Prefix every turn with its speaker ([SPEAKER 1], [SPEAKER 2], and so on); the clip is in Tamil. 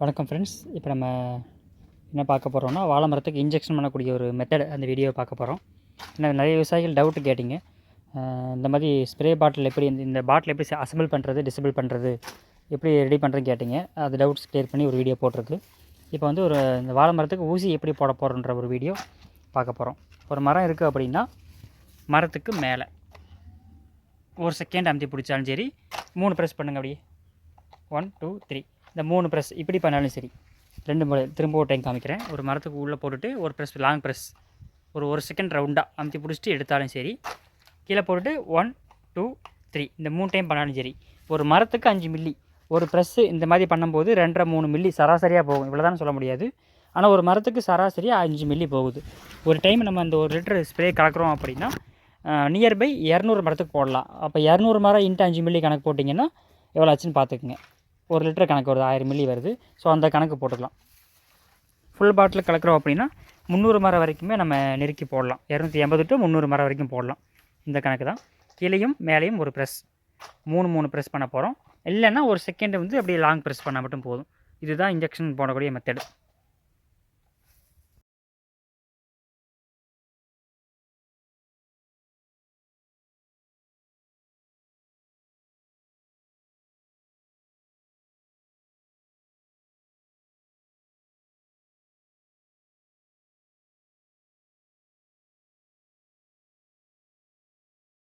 [SPEAKER 1] வணக்கம் ஃப்ரெண்ட்ஸ். இப்போ நம்ம என்ன பார்க்க போகிறோம்னா, வாழை மரத்துக்கு இன்ஜெக்ஷன் பண்ணக்கூடிய ஒரு மெத்தட் அந்த வீடியோவை பார்க்க போகிறோம். ஏன்னா நிறைய விவசாயிகள் டவுட்டு கேட்டிங்க. இந்த மாதிரி ஸ்ப்ரே பாட்டில் எப்படி இந்த பாட்டில் எப்படி அசம்பிள் பண்ணுறது, டிசபிள் பண்ணுறது, எப்படி ரெடி பண்ணுறதுன்னு கேட்டிங்க. அது டவுட்ஸ் கிளியர் பண்ணி ஒரு வீடியோ போட்டிருக்கு. இப்போ வந்து இந்த வாழை மரத்துக்கு ஊசி எப்படி போட போகிறோன்ற ஒரு வீடியோ பார்க்க போகிறோம். ஒரு மரம் இருக்குது அப்படின்னா மரத்துக்கு மேலே ஒரு செகண்ட் அமுத்தி பிடிச்சாலும் சரி, 3 ப்ரெஸ் பண்ணுங்க. அப்படியே 1 2 3 இந்த 3 ப்ரெஸ் இப்படி பண்ணாலும் சரி. 2 முறை திரும்ப ஒரு டைம் காமிக்கிறேன். ஒரு மரத்துக்கு உள்ளே போட்டுட்டு ஒரு ப்ரெஸ், லாங் ப்ரெஸ், ஒரு செகண்ட் ரவுண்டாக அமுத்தி பிடிச்சிட்டு எடுத்தாலும் சரி. கீழே போட்டுட்டு 1 2 3 இந்த 3 டைம் பண்ணாலும் சரி. ஒரு மரத்துக்கு 5 மில்லி ஒரு ப்ரெஸ்ஸு இந்த மாதிரி பண்ணும்போது 2.5 3 மில்லி சராசரியாக போகும். இவ்வளோ தான் சொல்ல முடியாது. ஆனால் ஒரு மரத்துக்கு சராசரியாக 5 மில்லி போகுது. ஒரு டைம் நம்ம அந்த 1 லிட்டர் ஸ்ப்ரே கலக்கிறோம் அப்படின்னா நியர்பை 200 மரத்துக்கு போடலாம். அப்போ 200 மரம் இன்ட்டு 5 மில்லி கணக்கு போட்டிங்கன்னா எவ்வளோ ஆச்சுன்னு பார்த்துக்குங்க. 1 லிட்டர் கணக்கு வருது, 1000 மில்லி வருது. ஸோ அந்த கணக்கு போட்டுக்கலாம். ஃபுல் பாட்டில் கலக்கிறோம் அப்படின்னா 300 மரம் வரைக்குமே நம்ம நெருக்கி போடலாம். 280 டு 300 மரம் வரைக்கும் போடலாம். இந்த கணக்கு தான். கீழேயும் மேலேயும் ஒரு ப்ரெஸ், 3 ப்ரெஸ் பண்ண போகிறோம். இல்லைன்னா ஒரு செகண்ட் வந்து அப்படியே லாங் ப்ரெஸ் பண்ணால் மட்டும் போதும். இதுதான் இன்ஜெக்ஷன் போடக்கூடிய மெத்தடு.